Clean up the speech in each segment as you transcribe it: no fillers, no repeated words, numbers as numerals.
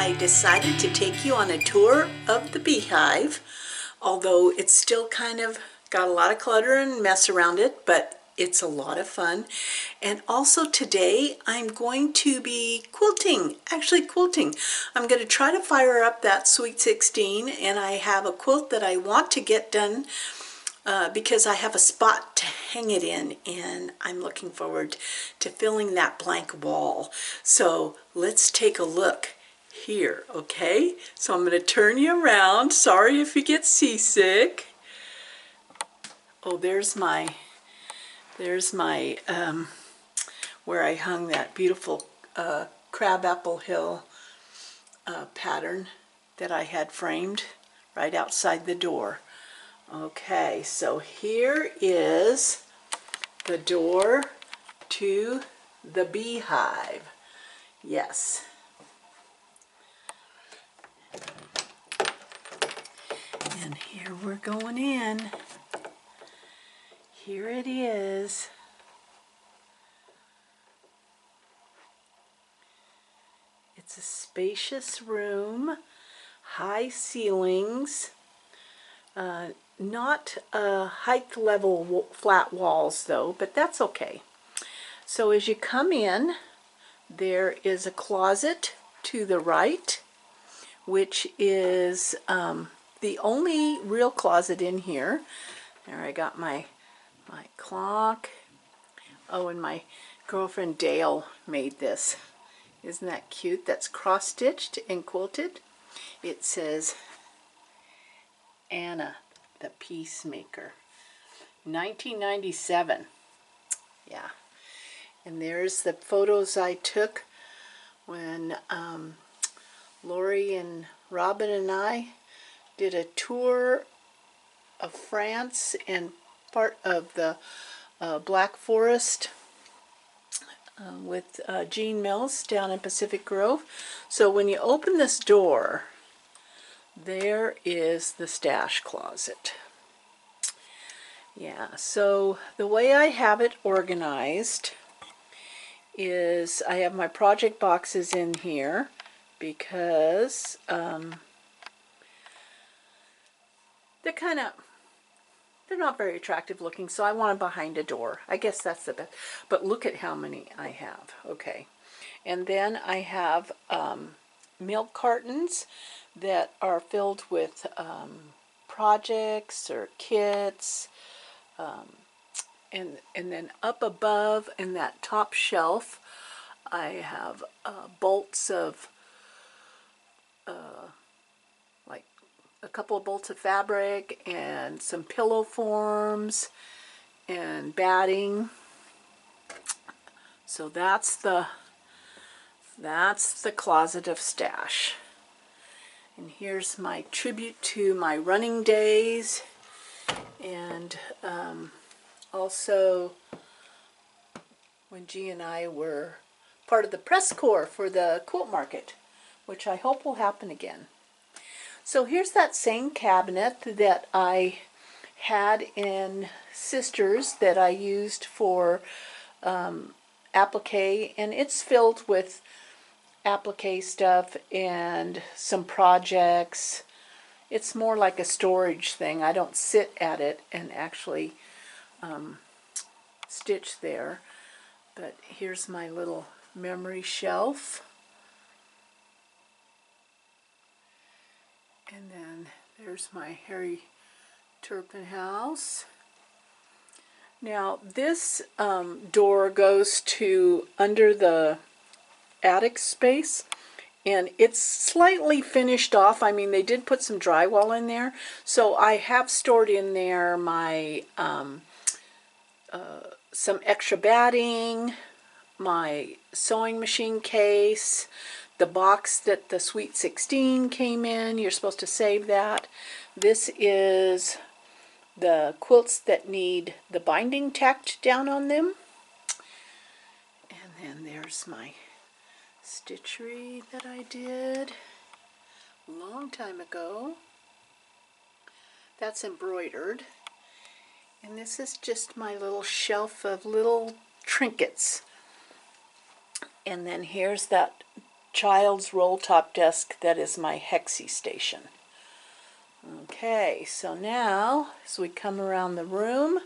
I decided to take you on a tour of the Beehive, although it's still kind of got a lot of clutter and mess around it, but it's a lot of fun. And also today I'm going to be quilting, I'm going to try to fire up that Sweet 16, and I have a quilt that I want to get done because I have a spot to hang it in, and I'm looking forward to filling that blank wall. So let's take a look here, okay? So I'm going to turn you around. Sorry if you get seasick. Oh, there's my where I hung that beautiful crabapple hill pattern that I had framed right outside the door. Okay, so here is the door to the Beehive. Yes. And here we're going in. Here it is. It's a spacious room, high ceilings, not height level flat walls though, but that's okay. So as you come in, there is a closet to the right, which is the only real closet in here. There I got my clock. Oh, and my girlfriend Dale made this. Isn't that cute? That's cross-stitched and quilted. It says Anna the Peacemaker, 1997. Yeah. And there's the photos I took when Lori and Robin and I did a tour of France and part of the Black Forest with Jean Mills down in Pacific Grove. So when you open this door, there is the stash closet. Yeah, so the way I have it organized is I have my project boxes in here because they're not very attractive looking, so I want them behind a door. I guess that's the best. But look at how many I have. Okay. And then I have milk cartons that are filled with projects or kits. And then up above in that top shelf, I have bolts of like a couple of bolts of fabric and some pillow forms and batting. So that's the closet of stash. And here's my tribute to my running days, and also when G and I were part of the press corps for the quilt market, which I hope will happen again. So here's that same cabinet that I had in Sisters that I used for applique, and it's filled with applique stuff and some projects. It's more like a storage thing. I don't sit at it and actually stitch there. But here's my little memory shelf. And then there's my Harry Turpin house. Now this door goes to under the attic space, and it's slightly finished off. I mean, they did put some drywall in there, so I have stored in there my some extra batting, my sewing machine case, the box that the Sweet 16 came in. You're supposed to save that. This is the quilts that need the binding tacked down on them. And then there's my stitchery that I did a long time ago. That's embroidered. And this is just my little shelf of little trinkets. And then here's that child's roll top desk that is my Hexie station. Okay, so now as we come around the room,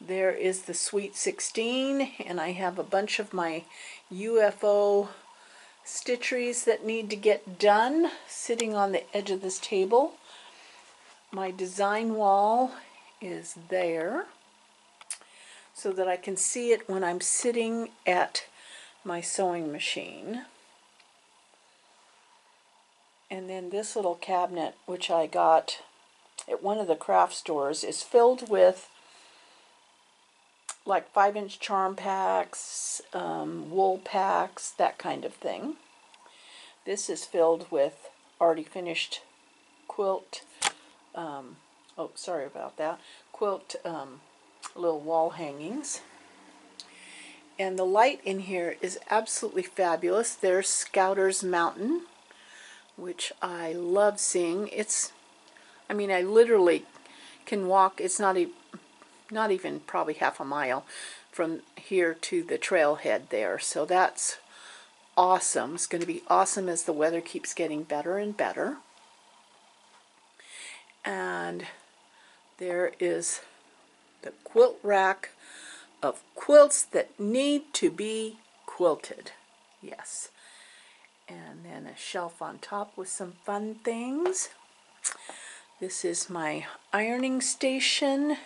there is the Sweet 16, and I have a bunch of my UFO stitcheries that need to get done sitting on the edge of this table. My design wall is there so that I can see it when I'm sitting at my sewing machine. And then this little cabinet, which I got at one of the craft stores, is filled with like 5-inch charm packs, wool packs, that kind of thing. This is filled with already finished quilt, oh sorry about that, quilt little wall hangings. And the light in here is absolutely fabulous. There's Scouter's Mountain, which I love seeing. I mean, I literally can walk, it's not even probably half a mile from here to the trailhead there. So that's awesome. It's going to be awesome as the weather keeps getting better and better. And there is the quilt rack of quilts that need to be quilted. Yes. And then a shelf on top with some fun things. This is my ironing station.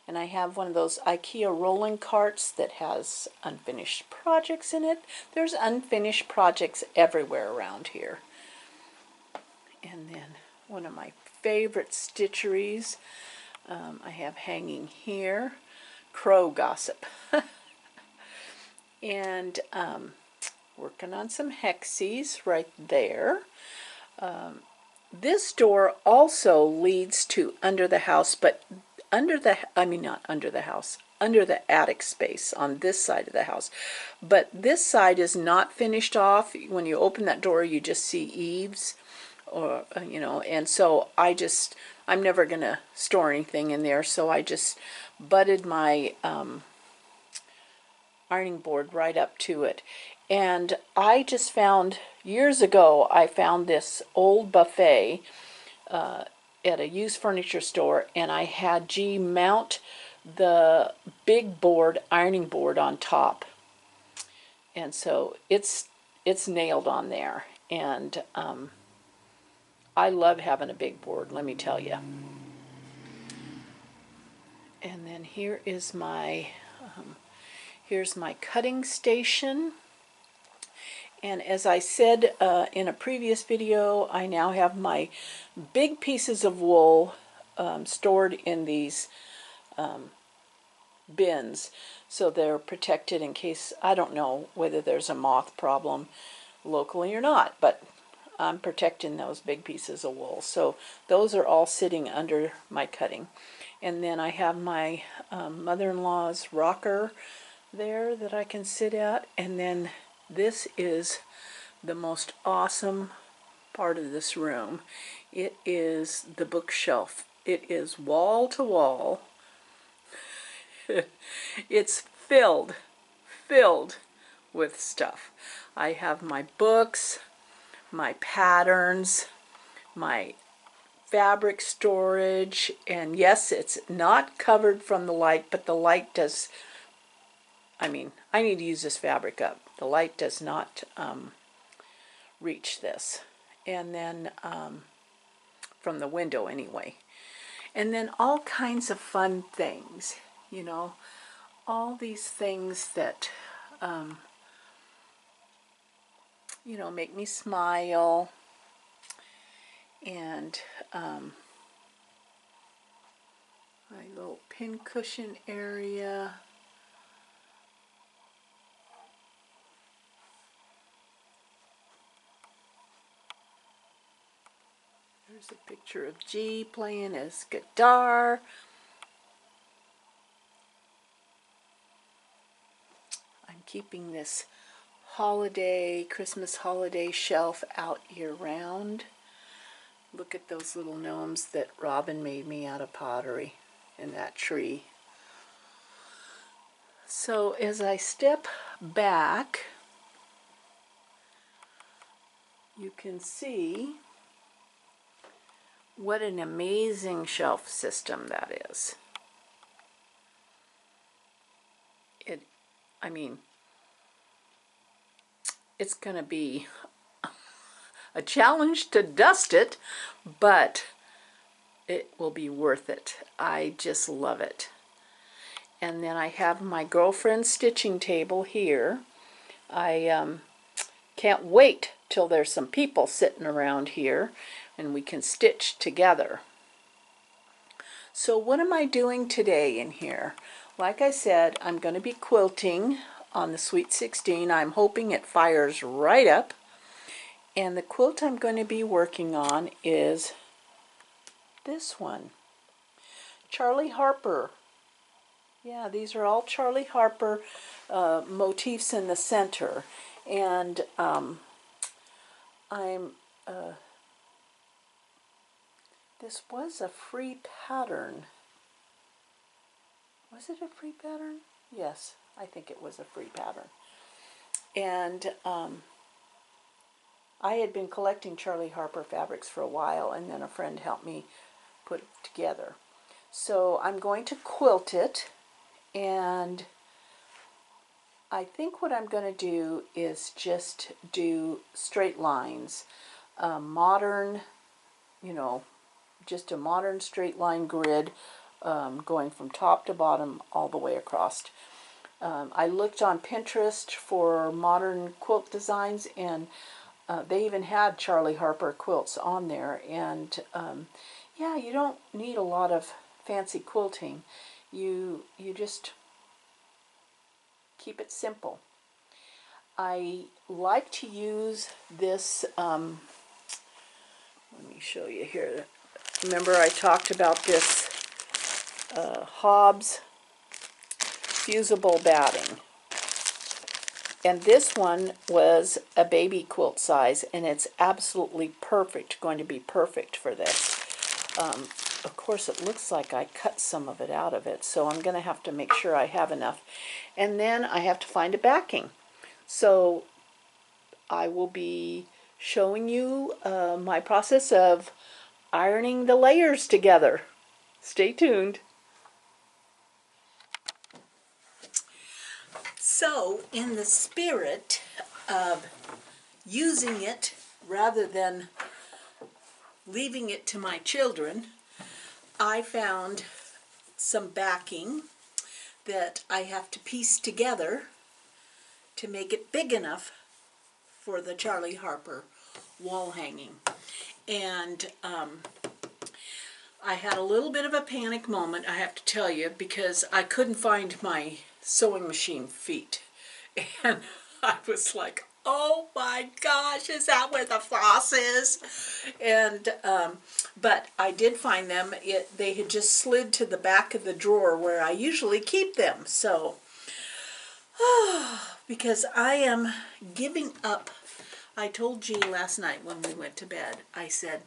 And I have one of those IKEA rolling carts that has unfinished projects in it. There's unfinished projects everywhere around here. And then one of my favorite stitcheries I have hanging here, Crow Gossip. And working on some hexies right there. This door also leads to under the house, but under the attic space on this side of the house. But this side is not finished off. When you open that door, you just see eaves, or you know, and so I'm never going to store anything in there, so I just butted my ironing board right up to it. And I just found, years ago, I found this old buffet at a used furniture store, and I had G mount the big board, ironing board on top. And so it's nailed on there. And I love having a big board, let me tell you. And then here is here's my cutting station. And as I said in a previous video, I now have my big pieces of wool stored in these bins, so they're protected in case, I don't know whether there's a moth problem locally or not, but I'm protecting those big pieces of wool. So those are all sitting under my cutting. And then I have my mother-in-law's rocker there that I can sit at. And then this is the most awesome part of this room. It is the bookshelf. It is wall to wall. It's filled with stuff. I have my books, my patterns, my fabric storage, and yes, it's not covered from the light, but the light does, I mean, I need to use this fabric up. The light does not reach this. And then, from the window anyway. And then all kinds of fun things, you know, all these things that, you know, make me smile. And my little pin cushion area. There's a picture of G playing his guitar. I'm keeping this Christmas holiday shelf out year-round. Look at those little gnomes that Robin made me out of pottery in that tree. So as I step back, you can see what an amazing shelf system that is. I mean, it's going to be a challenge to dust it, but it will be worth it. I just love it. And then I have my girlfriend's stitching table here. I can't wait till there's some people sitting around here and we can stitch together. So what am I doing today in here? Like I said, I'm going to be quilting on the Sweet 16. I'm hoping it fires right up. And the quilt I'm going to be working on is this one. Charlie Harper. Yeah, these are all Charlie Harper motifs in the center. And this was a free pattern. Was it a free pattern? Yes, I think it was a free pattern. And I had been collecting Charlie Harper fabrics for a while, and then a friend helped me put it together. So I'm going to quilt it, and I think what I'm going to do is just do straight lines, modern, you know, just a modern straight line grid, going from top to bottom all the way across. I looked on Pinterest for modern quilt designs, and they even had Charlie Harper quilts on there. And yeah, you don't need a lot of fancy quilting. You just keep it simple. I like to use this, let me show you here. Remember I talked about this Hobbs Fusible batting. And this one was a baby quilt size, and it's absolutely perfect, going to be perfect for this. Of course, it looks like I cut some of it out of it, so I'm going to have to make sure I have enough. And then I have to find a backing. So I will be showing you my process of ironing the layers together. Stay tuned. So, in the spirit of using it rather than leaving it to my children, I found some backing that I have to piece together to make it big enough for the Charlie Harper wall hanging. And I had a little bit of a panic moment, I have to tell you, because I couldn't find my sewing machine feet. And I was like, oh my gosh, is that where the floss is? And but I did find them. They had just slid to the back of the drawer where I usually keep them. So because I am giving up. I told G last night when we went to bed, I said,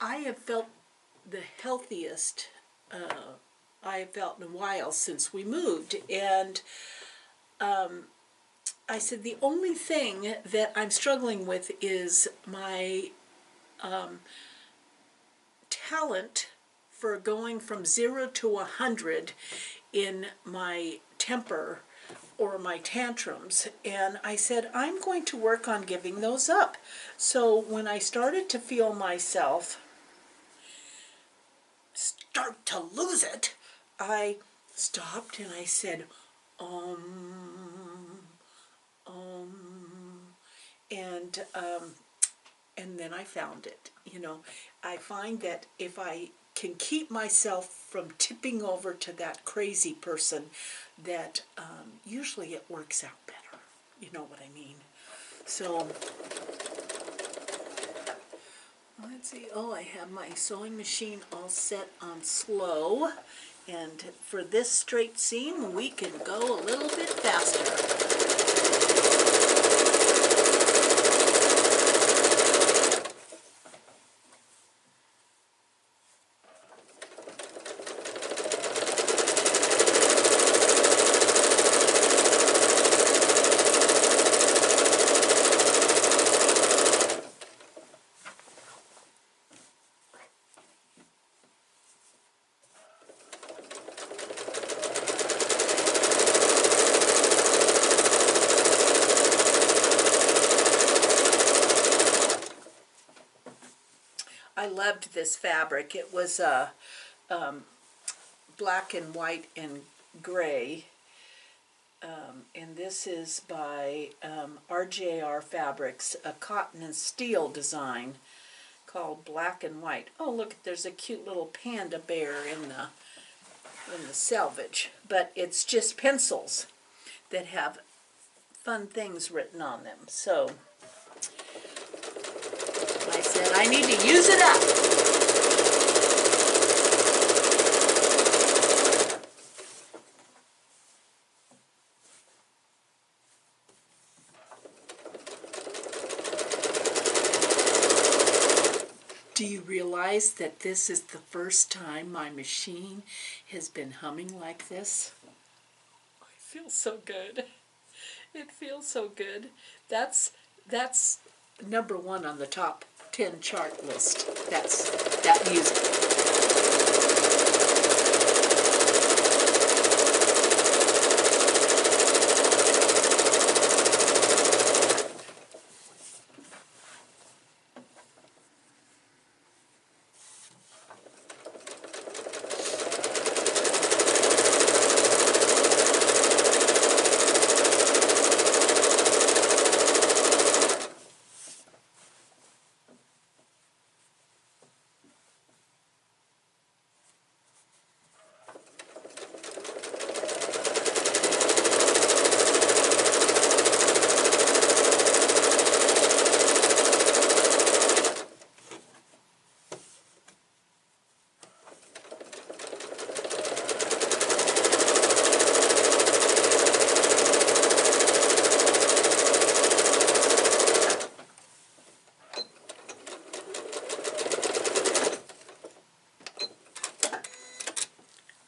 I have felt the healthiest I have felt in a while since we moved. And I said, the only thing that I'm struggling with is my talent for going from 0 to 100 in my temper or my tantrums. And I said, I'm going to work on giving those up. So when I started to feel myself start to lose it, I stopped and I said, and then I found it. You know, I find that if I can keep myself from tipping over to that crazy person, that usually it works out better. You know what I mean? So let's see. Oh, I have my sewing machine all set on slow. And for this straight seam, we can go a little bit faster. I loved this fabric. It was black and white and gray. And this is by RJR Fabrics, a cotton and steel design called Black and White. Oh, look, there's a cute little panda bear in the selvage. But it's just pencils that have fun things written on them. So I said I need to use it up. Do you realize that this is the first time my machine has been humming like this? I feel so good. It feels so good. That's #1 on the top 10 chart list. That's that music.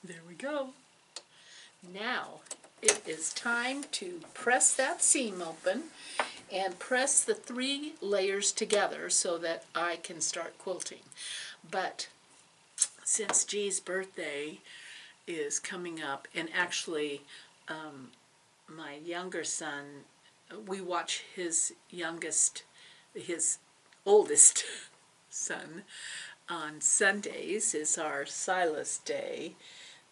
There we go. Now it is time to press that seam open and press the 3 layers together so that I can start quilting. But since G's birthday is coming up, and actually my younger son, we watch his oldest son on Sundays, is our Silas Day,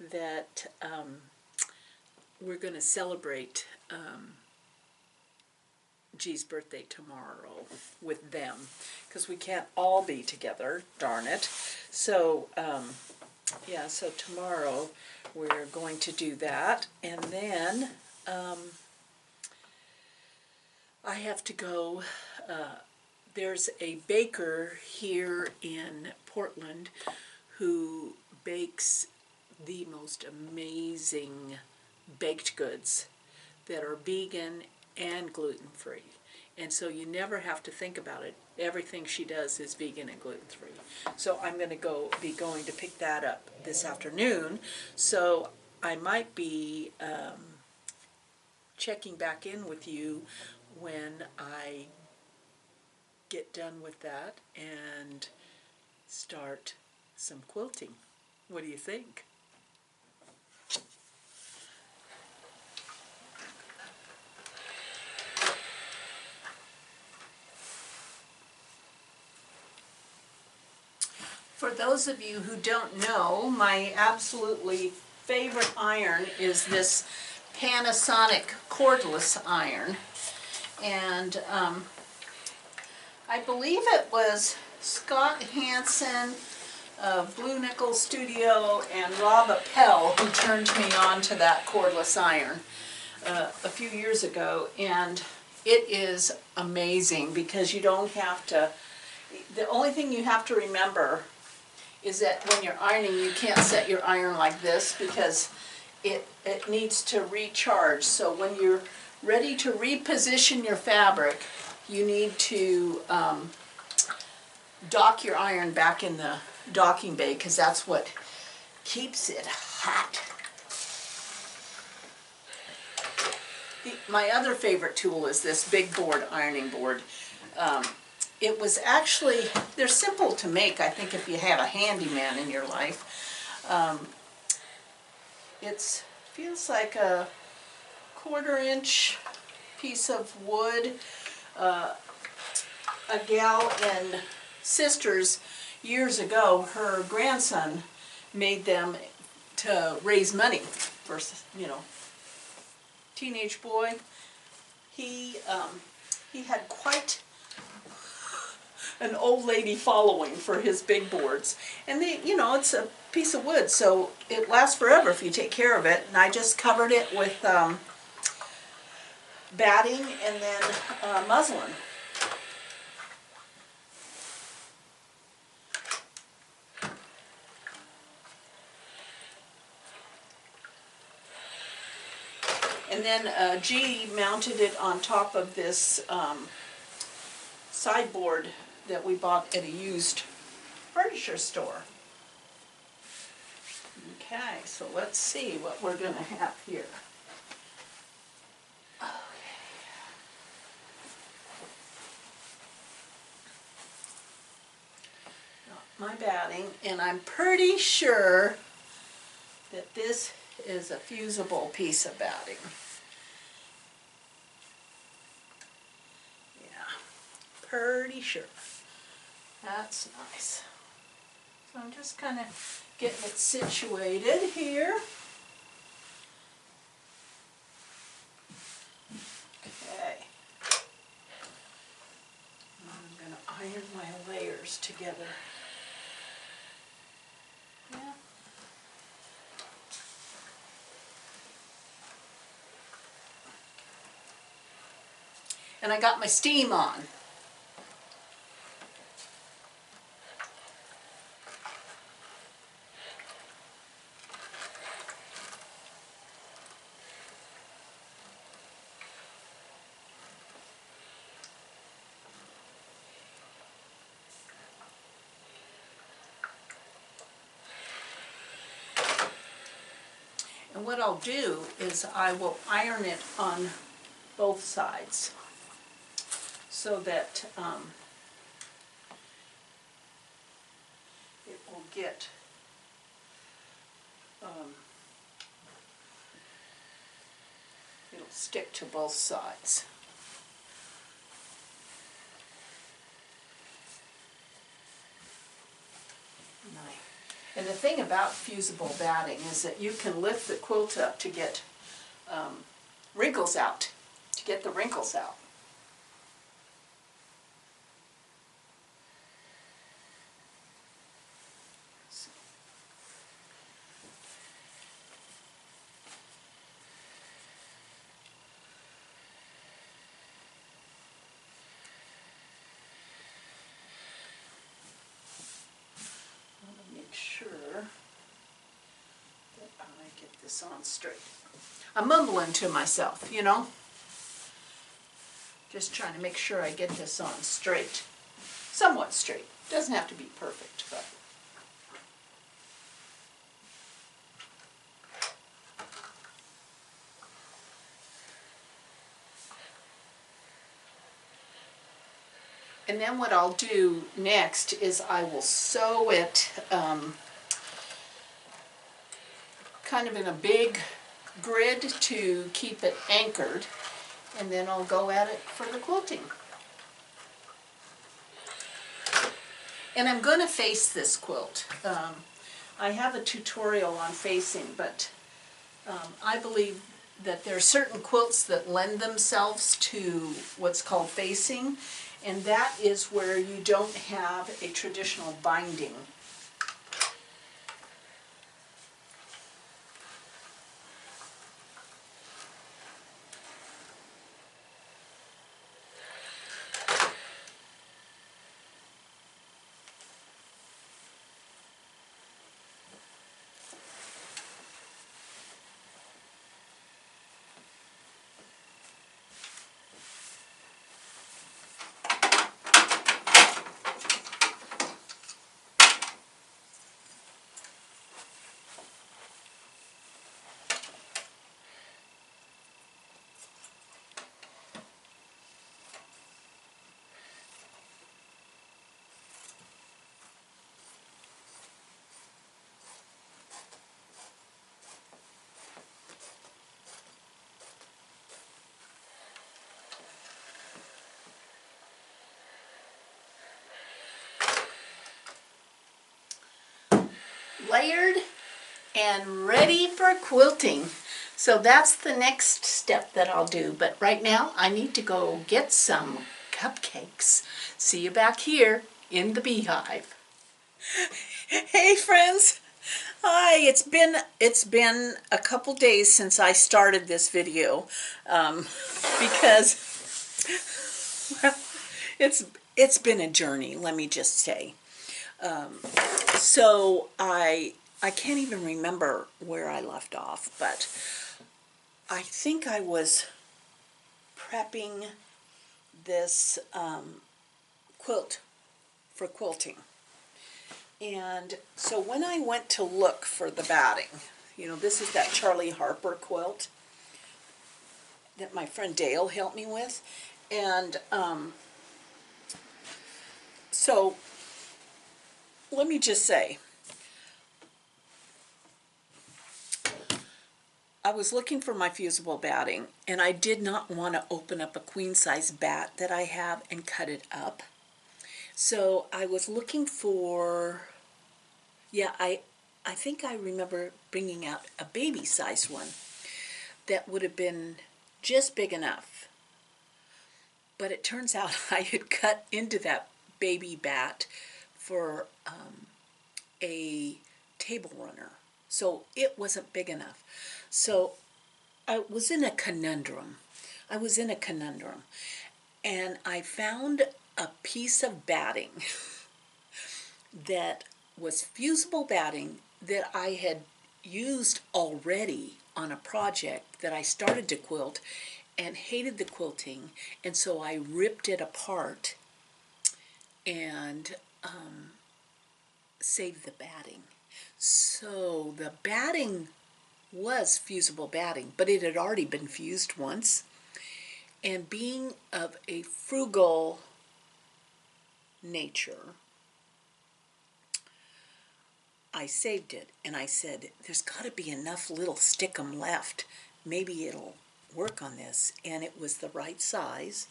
that we're going to celebrate G's birthday tomorrow with them, because we can't all be together, darn it. So yeah, so tomorrow we're going to do that, and then I have to go. There's a baker here in Portland who bakes the most amazing baked goods that are vegan and gluten-free. And so you never have to think about it. Everything she does is vegan and gluten-free. So I'm going to be going to pick that up this afternoon. So I might be checking back in with you when I get done with that and start some quilting. What do you think? For those of you who don't know, my absolutely favorite iron is this Panasonic cordless iron. And I believe it was Scott Hansen of Blue Nickel Studio and Rob Appel who turned me on to that cordless iron a few years ago. And it is amazing because you don't have to, the only thing you have to remember is that when you're ironing, you can't set your iron like this because it needs to recharge. So when you're ready to reposition your fabric, you need to dock your iron back in the docking bay, because that's what keeps it hot. My other favorite tool is this big board ironing board. It was actually, they're simple to make, I think, if you have a handyman in your life. It feels like a 1/4-inch piece of wood. A gal in Sisters years ago, her grandson made them to raise money for, teenage boy. He had quite an old lady following for his big boards. And it's a piece of wood, so it lasts forever if you take care of it. And I just covered it with batting and then muslin. And then G mounted it on top of this sideboard that we bought at a used furniture store. Okay, so let's see what we're going to have here. Okay. Got my batting, and I'm pretty sure that this is a fusible piece of batting. Yeah, pretty sure. That's nice. So I'm just kind of getting it situated here. Okay. I'm going to iron my layers together. Yeah. And I got my steam on. And what I'll do is I will iron it on both sides so that it will get it'll stick to both sides. And the thing about fusible batting is that you can lift the quilt up to get wrinkles out, to get the wrinkles out. Sure that I get this on straight. I'm mumbling to myself, just trying to make sure I get this on straight, somewhat straight. Doesn't have to be perfect, but and then what I'll do next is I will sew it kind of in a big grid to keep it anchored, and then I'll go at it for the quilting. And I'm going to face this quilt. I have a tutorial on facing, but I believe that there are certain quilts that lend themselves to what's called facing, and that is where you don't have a traditional binding. layered and ready for quilting. So that's the next step that I'll do. But right now I need to go get some cupcakes. See you back here in the beehive. Hey friends. Hi, it's been a couple days since I started this video because well, it's been a journey, let me just say. So I can't even remember where I left off, but I think I was prepping this quilt for quilting. And so when I went to look for the batting, this is that Charlie Harper quilt that my friend Dale helped me with. And so let me just say, I was looking for my fusible batting, and I did not want to open up a queen size bat that I have and cut it up. So I was looking for, yeah, I think I remember bringing out a baby size one that would have been just big enough. But it turns out I had cut into that baby bat for a table runner. So it wasn't big enough. So I was in a conundrum. And I found a piece of batting that was fusible batting that I had used already on a project that I started to quilt and hated the quilting, and so I ripped it apart and saved the batting. So the batting was fusible batting, but it had already been fused once. And being of a frugal nature, I saved it, and I said, there's got to be enough little stickum left. Maybe it'll work on this. And it was the right size.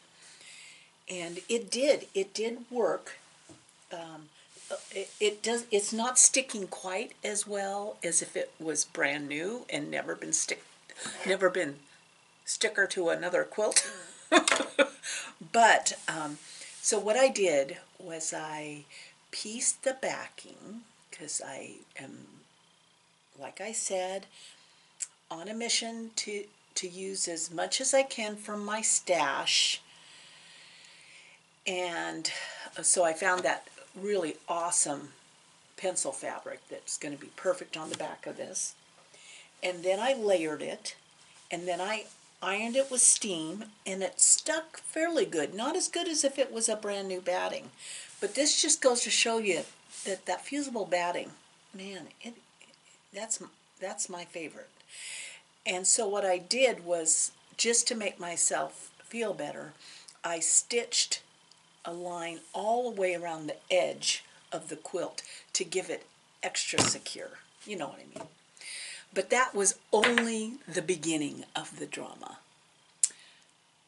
And it did work. It's not sticking quite as well as if it was brand new and never been sticker to another quilt. But so what I did was I pieced the backing, because I am, like I said, on a mission to use as much as I can from my stash. And so I found that really awesome pencil fabric that's going to be perfect on the back of this. And then I layered it, and then I ironed it with steam, and it stuck fairly good. Not as good as if it was a brand new batting. But this just goes to show you that fusible batting, man, that's my favorite. And so what I did was, just to make myself feel better, I stitched a line all the way around the edge of the quilt to give it extra secure. You know what I mean? But that was only the beginning of the drama.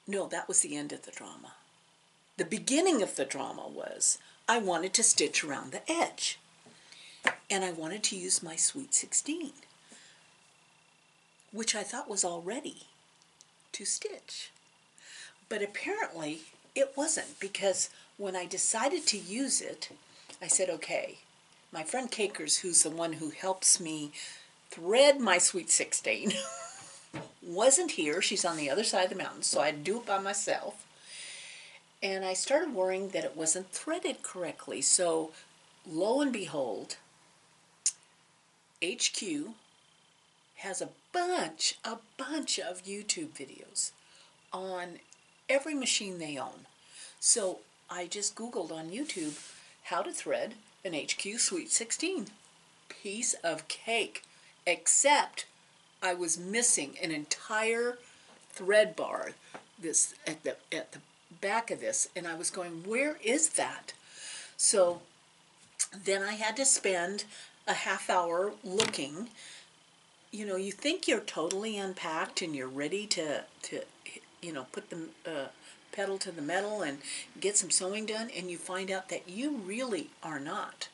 No, that was the end of the drama. The beginning of the drama was I wanted to stitch around the edge. And I wanted to use my Sweet 16, which I thought was all ready to stitch. But apparently it wasn't, because when I decided to use it, I said, okay, my friend Cakers, who's the one who helps me thread my Sweet 16, wasn't here. She's on the other side of the mountain, so I had to do it by myself. And I started worrying that it wasn't threaded correctly. So lo and behold, HQ has a bunch of YouTube videos on every machine they own. So I just Googled on YouTube how to thread an HQ Sweet 16. Piece of cake, except I was missing an entire thread bar at the back of this, and I was going, where is that? So then I had to spend a half hour looking. You think you're totally unpacked and you're ready to put the pedal to the metal and get some sewing done, and you find out that you really are not.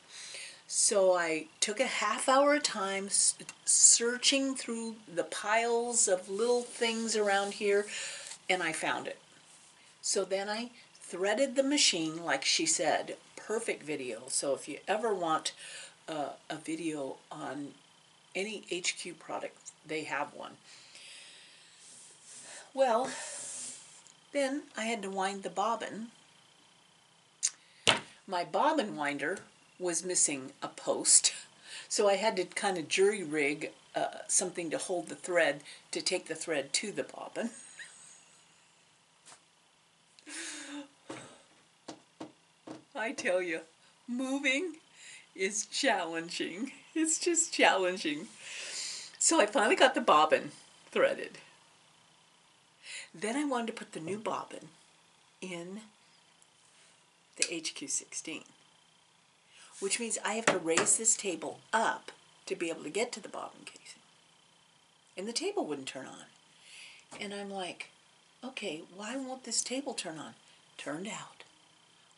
So I took a half hour time searching through the piles of little things around here, and I found it. So then I threaded the machine like she said. Perfect video. So if you ever want a video on any HQ product, they have one. Well, then I had to wind the bobbin. My bobbin winder was missing a post, so I had to kind of jury rig something to hold the thread to take the thread to the bobbin. I tell you, moving is challenging. It's just challenging. So I finally got the bobbin threaded. Then I wanted to put the new bobbin in the HQ16, which means I have to raise this table up to be able to get to the bobbin casing. And the table wouldn't turn on. And I'm like, okay, why won't this table turn on? Turned out,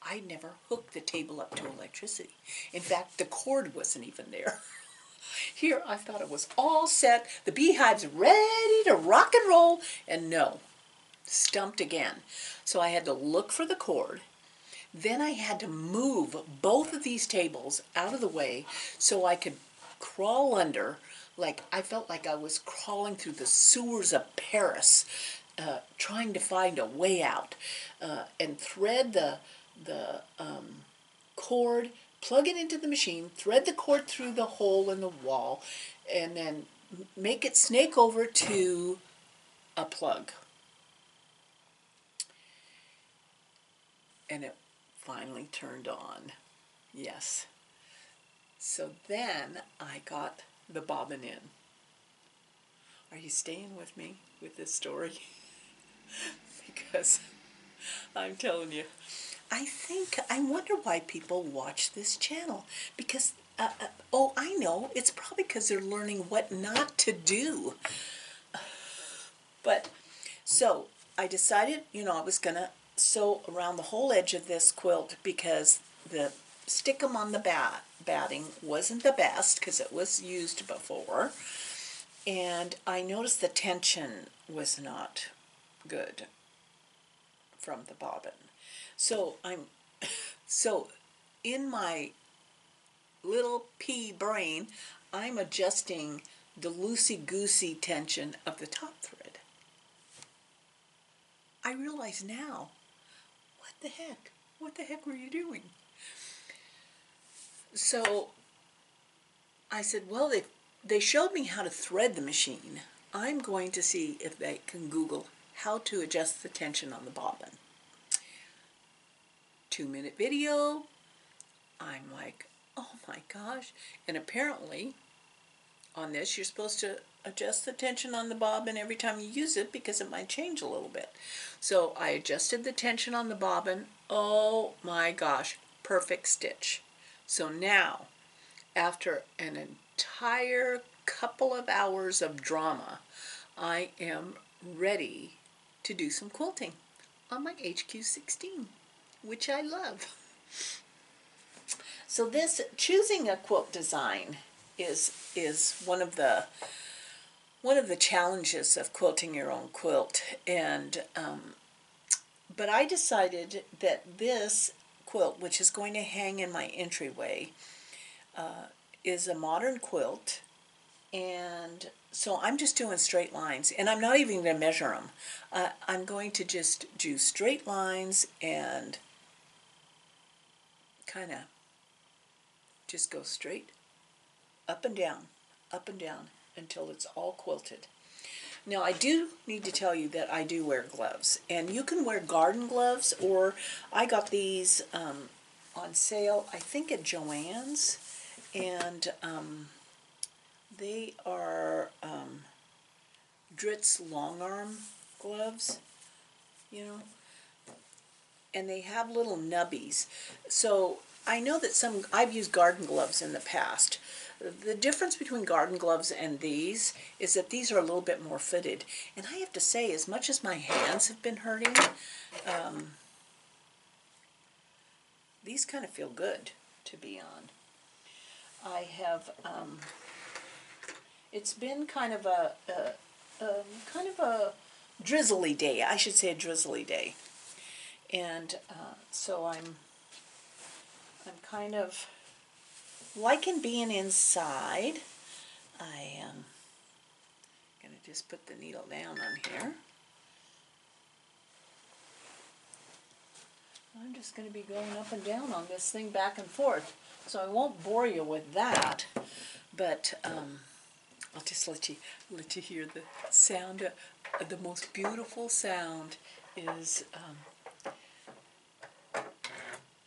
I'd never hooked the table up to electricity. In fact, the cord wasn't even there. Here, I thought it was all set. The Beehive's ready to rock and roll. And no, stumped again. So I had to look for the cord. Then I had to move both of these tables out of the way so I could crawl under, like I felt like I was crawling through the sewers of Paris, trying to find a way out, and thread the cord, plug it into the machine, thread the cord through the hole in the wall, and then make it snake over to a plug. And it finally turned on. Yes. So then I got the bobbin in. Are you staying with me with this story? Because I'm telling you, I wonder why people watch this channel. Because, oh, I know, it's probably because they're learning what not to do. But, so, I decided, I was going to sew around the whole edge of this quilt because the stick-em on the batting wasn't the best because it was used before. And I noticed the tension was not good from the bobbin. So so in my little pea brain, I'm adjusting the loosey-goosey tension of the top thread. I realize now, what the heck? What the heck were you doing? So I said, well, they showed me how to thread the machine. I'm going to see if they can Google how to adjust the tension on the bobbin. 2-minute video. I'm like, oh my gosh. And apparently on this you're supposed to adjust the tension on the bobbin every time you use it because it might change a little bit. So I adjusted the tension on the bobbin. Oh my gosh, perfect stitch. So now, after an entire couple of hours of drama, I am ready to do some quilting on my HQ16, which I love. So this, choosing a quilt design is one of the challenges of quilting your own quilt. And but I decided that this quilt, which is going to hang in my entryway, is a modern quilt, and so I'm just doing straight lines, and I'm not even going to measure them. I'm going to just do straight lines and kind of just go straight up and down until it's all quilted. Now I do need to tell you that I do wear gloves, and you can wear garden gloves, or I got these on sale, I think at Joann's, and they are Dritz long arm gloves, and they have little nubbies. So I know that I've used garden gloves in the past. The difference between garden gloves and these is that these are a little bit more fitted. And I have to say, as much as my hands have been hurting, these kind of feel good to be on. I have, it's been kind of a drizzly day. I should say a drizzly day. And so I'm kind of liking being inside. I am going to just put the needle down on here. I'm just going to be going up and down on this thing back and forth. So I won't bore you with that, but I'll just let you hear the sound. The most beautiful sound is,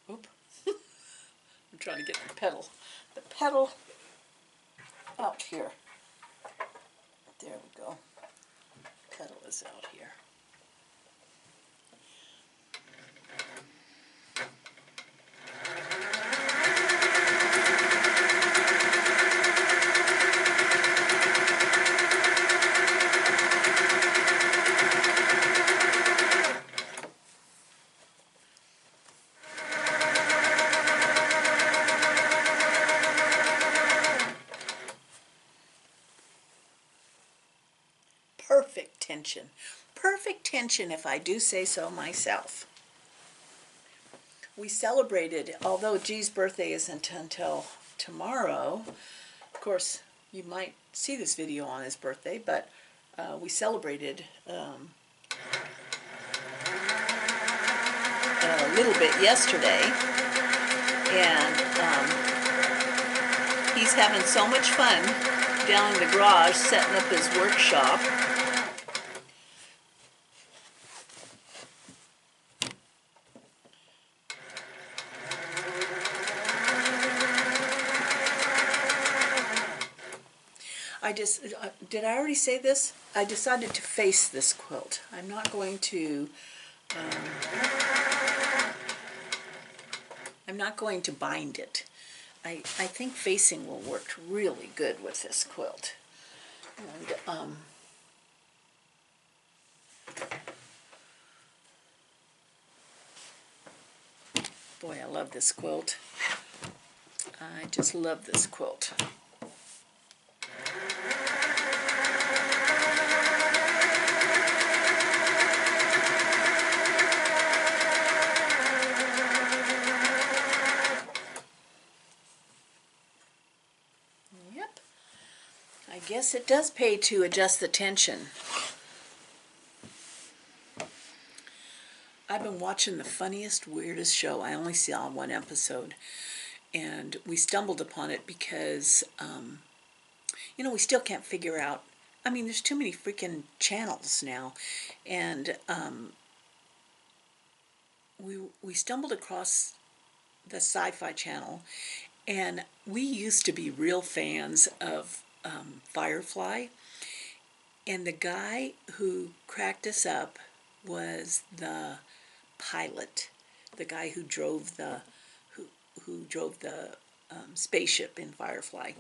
oop, I'm trying to get the pedal out here. There we go. Pedal is out here. Perfect tension. Perfect tension, if I do say so myself. We celebrated, although G's birthday isn't until tomorrow. Of course, you might see this video on his birthday, but we celebrated a little bit yesterday, and he's having so much fun down in the garage setting up his workshop. Did I already say this? I decided to face this quilt. I'm not going to bind it. I think facing will work really good with this quilt. And boy, I love this quilt. I just love this quilt. I guess it does pay to adjust the tension. I've been watching the funniest, weirdest show. I only saw one episode, and we stumbled upon it because, we still can't figure out. I mean, there's too many freaking channels now, and we stumbled across the Sci-Fi Channel, and we used to be real fans of Firefly, and the guy who cracked us up was the pilot, the guy who drove the spaceship in Firefly.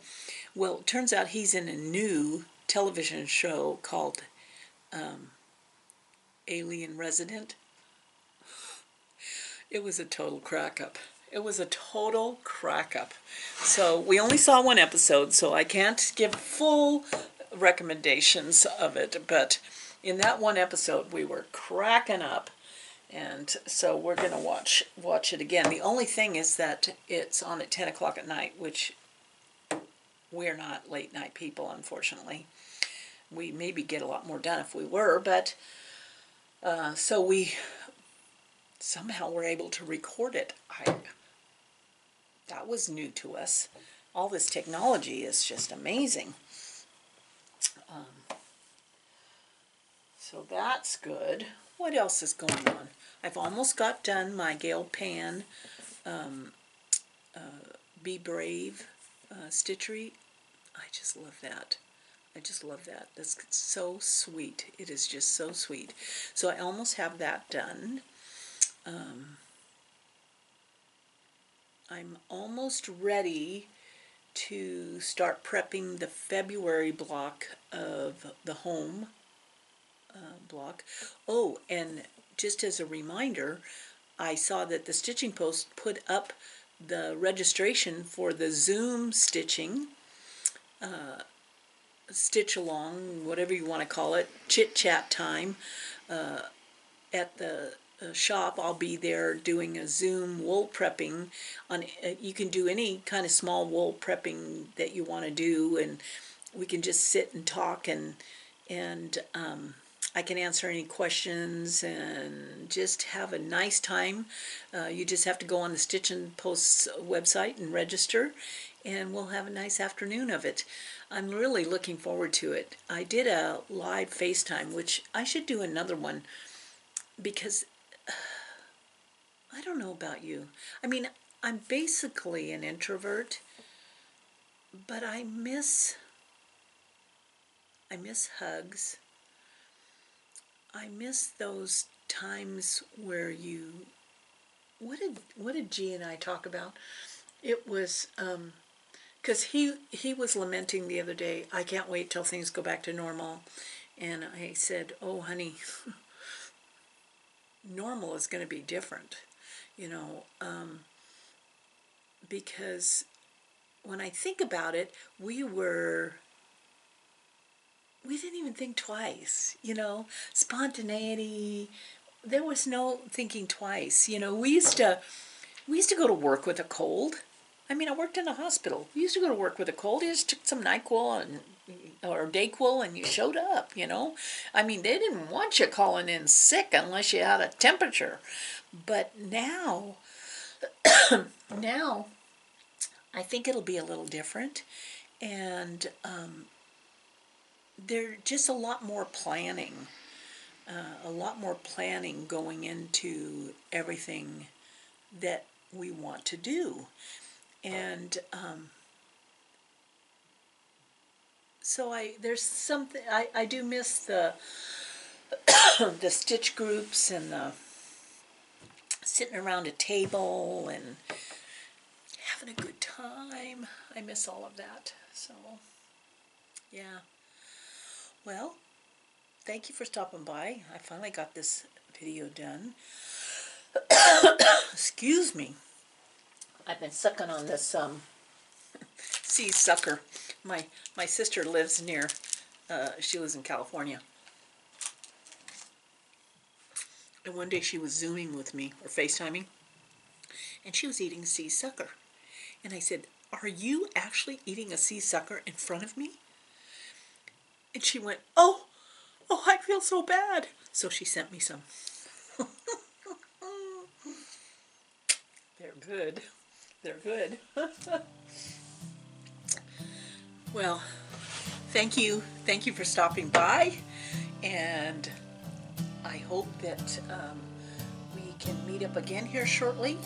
Well, it turns out he's in a new television show called Alien Resident. It was a total crack-up. It was a total crack-up. So we only saw one episode, so I can't give full recommendations of it, but in that one episode we were cracking up, and so we're going to watch it again. The only thing is that it's on at 10 o'clock at night, which we're not late night people, unfortunately. We maybe get a lot more done if we were, but so we somehow were able to record it. That was new to us. All this technology is just amazing. So that's good. What else is going on? I've almost got done my Gale Pan Be Brave stitchery. I just love that. I just love that. That's so sweet. It is just so sweet. So I almost have that done. I'm almost ready to start prepping the February block of the home block. Oh, and just as a reminder, I saw that the Stitching Post put up the registration for the Zoom stitching, stitch along, whatever you want to call it, chit chat time at the shop. I'll be there doing a Zoom wool prepping on. You can do any kind of small wool prepping that you want to do, and we can just sit and talk, and I can answer any questions and just have a nice time. You just have to go on the Stitch and Post's website and register, and we'll have a nice afternoon of it. I'm really looking forward to it. I did a live FaceTime, which I should do another one, because I don't know about you. I mean, I'm basically an introvert, but I miss hugs. I miss those times where you, what did G and I talk about? It was because he was lamenting the other day, I can't wait till things go back to normal. And I said, oh honey, normal is going to be different, you know, because when I think about it, we didn't even think twice, you know, spontaneity. There was no thinking twice. You know, we used to go to work with a cold. I mean, I worked in a hospital. We used to go to work with a cold. You just took some NyQuil or Dayquil and you showed up, you know. I mean, they didn't want you calling in sick unless you had a temperature. But now, now, I think it'll be a little different. And there's just a lot more planning. Going into everything that we want to do. And so there's something, I do miss the the stitch groups and the sitting around a table and having a good time. I miss all of that. So, yeah. Well, thank you for stopping by. I finally got this video done. Excuse me. I've been sucking on this sea sucker. My sister lives near, she lives in California. And one day she was Zooming with me, or FaceTiming, and she was eating sea sucker. And I said, are you actually eating a sea sucker in front of me? And she went, oh, I feel so bad. So she sent me some. They're good. They're good. Well, thank you. Thank you for stopping by. And I hope that we can meet up again here shortly.